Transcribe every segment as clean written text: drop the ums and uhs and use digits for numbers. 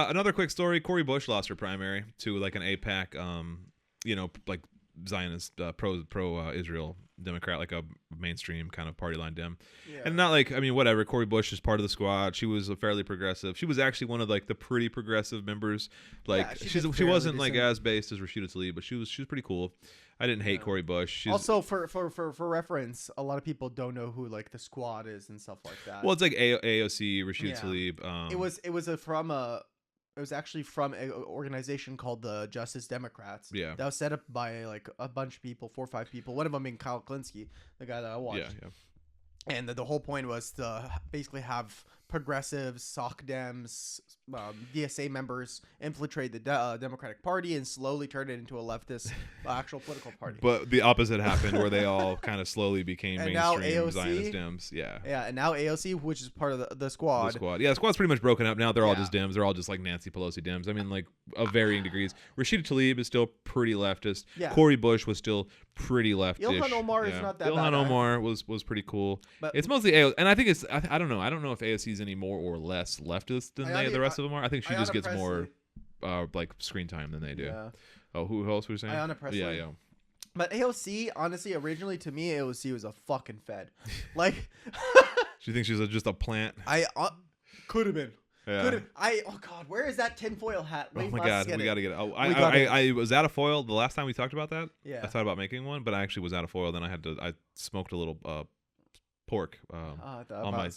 Another quick story: Cori Bush lost her primary to like an AIPAC, like Zionist pro Israel Democrat, like a mainstream kind of party line Dem, and not like whatever. Cori Bush is part of the squad. She was a fairly progressive. She was actually one of like the pretty progressive members. Like she wasn't like as based as Rashida Tlaib, but she was pretty cool. I didn't hate Cori Bush. Also, for reference, a lot of people don't know who like the squad is and stuff like that. Well, it's like AOC, Rashida Tlaib. It was actually from an organization called the Justice Democrats. Yeah. That was set up by like a bunch of people, 4 or 5 people. One of them being Kyle Klinsky, the guy that I watched. Yeah. And the whole point was to basically have progressives, SOC Dems, DSA members infiltrate the Democratic Party and slowly turn it into a leftist actual political party. But the opposite happened, where they all kind of slowly became And mainstream now AOC, Zionist Dems. Yeah. Yeah, and now AOC, which is part of the squad. Yeah, the squad's pretty much broken up now. They're all just Dems. They're all just like Nancy Pelosi Dems. I mean, like of varying degrees. Rashida Tlaib is still pretty leftist. Yeah. Cori Bush was still pretty leftish. Ilhan Omar is not that bad. Ilhan Omar was pretty cool. But it's mostly AOC, and I think it's I don't know. I don't know if AOC is any more or less leftist than the rest of them are. I think she just gets more like screen time than they do. Yeah. Oh, who else were you saying? Ayanna Pressley. Yeah. But AOC, honestly, originally to me, AOC was a fucking fed. Like, she thinks she's just a plant. Could have been. Yeah. Oh god, where is that tinfoil hat? Oh my god, we gotta get it. Oh, I was out of foil the last time we talked about that. Yeah. I thought about making one, but I actually was out of foil. Then I smoked a little pork on my I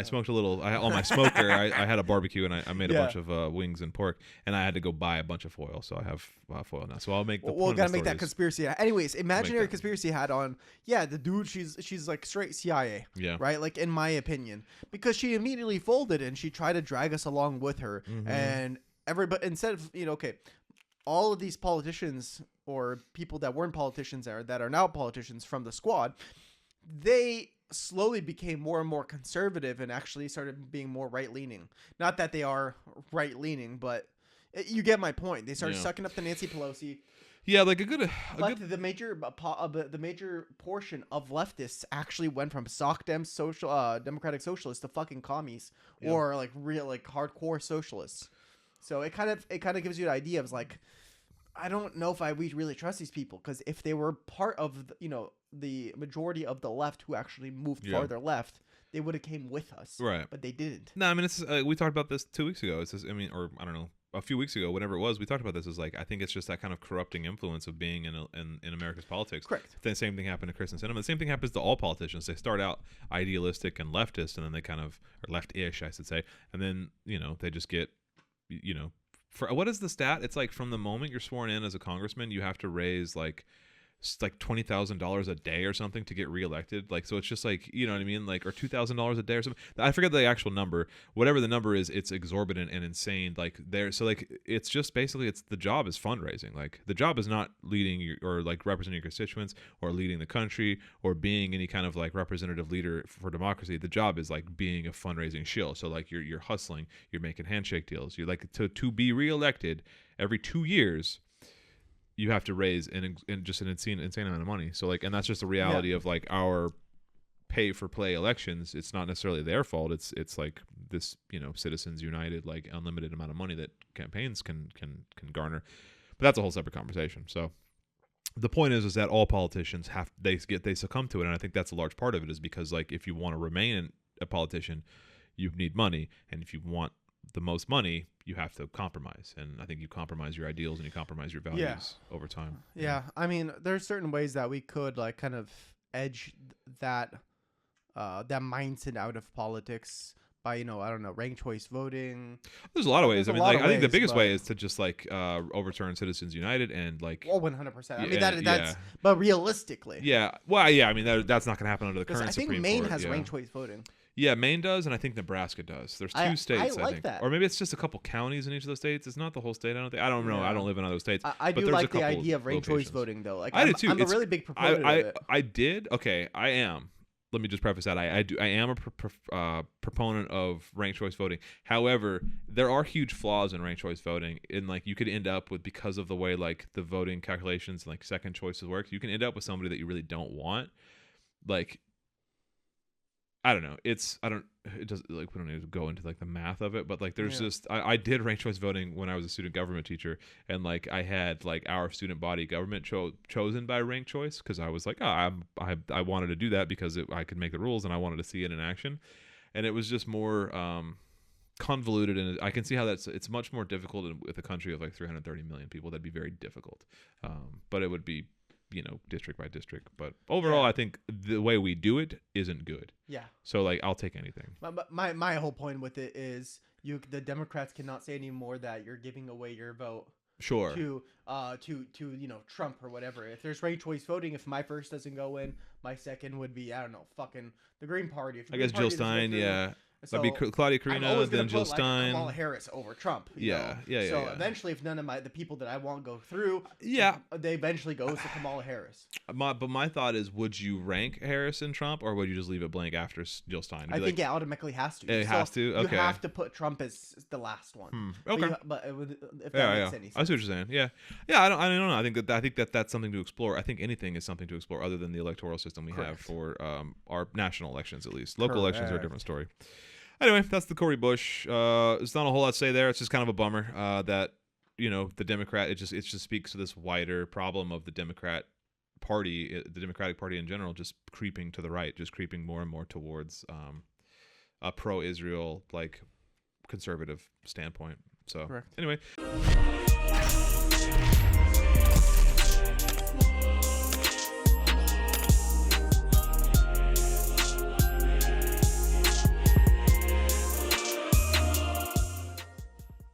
smoked a little on my smoker. I had a barbecue and I made a bunch of wings and pork, and I had to go buy a bunch of foil, so I have foil now. So I'll make the we'll gotta make that conspiracy hat. Anyways, imaginary conspiracy hat on. Yeah, the dude, she's like straight CIA. Yeah, right, like in my opinion, because she immediately folded and she tried to drag us along with her. And everybody, instead of all of these politicians or people that weren't politicians that are now politicians from the squad, they slowly became more and more conservative and actually started being more right-leaning. Not that they are right-leaning, but you get my point. They started sucking up to Nancy Pelosi. Yeah, like the major portion of leftists actually went from SOC Dems, democratic socialists to fucking commies or like real like hardcore socialists. So it kind of gives you an idea of like, I don't know if we really trust these people, because if they were part of the majority of the left who actually moved farther left, they would have came with us, right? But they didn't. No, I mean it's we talked about this 2 weeks ago. It's just, or I don't know, a few weeks ago, whatever it was. We talked about this. Is like I think it's just that kind of corrupting influence of being in America's politics. Correct. The same thing happened to Kristen Sinema. The same thing happens to all politicians. They start out idealistic and leftist, and then they kind of or left-ish, I should say, and then they just get for what is the stat? It's like from the moment you're sworn in as a congressman, you have to raise like $20,000 a day or something to get reelected. Like, so it's just like, you know what I mean? Like, or $2,000 a day or something. I forget the actual number. Whatever the number is, it's exorbitant and insane. Like so like, it's just basically the job is fundraising. Like the job is not leading or like representing your constituents or leading the country or being any kind of like representative leader for democracy. The job is like being a fundraising shill. So like you're hustling, you're making handshake deals. You're like to be reelected every 2 years, you have to raise just an insane amount of money. So like, and that's just the reality of like our pay for play elections. It's not necessarily their fault. It's like this, Citizens United, like unlimited amount of money that campaigns can garner. But that's a whole separate conversation. So the point is that all politicians they succumb to it. And I think that's a large part of it, is because like, if you want to remain a politician, you need money. And if you want the most money, you have to compromise, and I think you compromise your ideals and you compromise your values over time. Yeah, I mean, there's certain ways that we could like kind of edge that mindset out of politics by I don't know, ranked choice voting. There's a lot of ways. I mean, like I think the biggest way is to just like overturn Citizens United and like 100%. I mean that's but realistically. Yeah. Well, yeah. I mean that's not going to happen under the current Supreme Court. I think Maine has ranked choice voting. Yeah, Maine does, and I think Nebraska does. There's 2 states, I like think. that. Or maybe it's just a couple counties in each of those states. It's not the whole state, I don't think. I don't know. I don't live in other states. I do like the idea of ranked choice voting, though. Like, I do too. I'm a really big proponent of it. I did? Okay, I am. Let me just preface that. I am a proponent of ranked choice voting. However, there are huge flaws in ranked choice voting. And like you could end up with, because of the way like the voting calculations and like second choices work, you can end up with somebody that you really don't want. Like, I don't know. It doesn't like, we don't need to go into like the math of it, but like there's Yeah. just, I did ranked choice voting when I was a student government teacher, and like I had like our student body government chosen by ranked choice because I was like, oh, I wanted to do that because I could make the rules and I wanted to see it in action, and it was just more convoluted, and I can see how it's much more difficult with a country of like 330 million people. That'd be very difficult, but it would be, district by district. But overall, Yeah. I think the way we do it isn't good. Yeah. So like I'll take anything. My whole point with it is the Democrats cannot say anymore that you're giving away your vote Sure. to Trump or whatever. If there's ranked choice voting, if my first doesn't go in, my second would be, I don't know, fucking the Green Party. If the I Green guess Party Jill doesn't go Stein, through, yeah. So That'd be Claudia I'm Carino, always gonna then Jill put, like, Stein. Kamala Harris over Trump. you Yeah, know? yeah, So yeah. eventually, if none of the people that I want go through, Yeah. they eventually goes to Kamala Harris. But my thought is, would you rank Harris and Trump, or would you just leave it blank after Jill Stein? I think it automatically has to. It has to? Okay. You have to put Trump as the last one. Okay. But if that Yeah, makes yeah. any sense. I see what you're saying. Yeah, yeah. I don't know. I think that that's something to explore. I think anything is something to explore other than the electoral system we have Correct. for our national elections, at least. Local elections are a Correct. different story. Anyway, that's the Cori Bush. There's not a whole lot to say there. It's just kind of a bummer that the Democrat. It just speaks to this wider problem of the Democratic Party in general, just creeping to the right, just creeping more and more towards a pro-Israel like conservative standpoint. So Correct. anyway.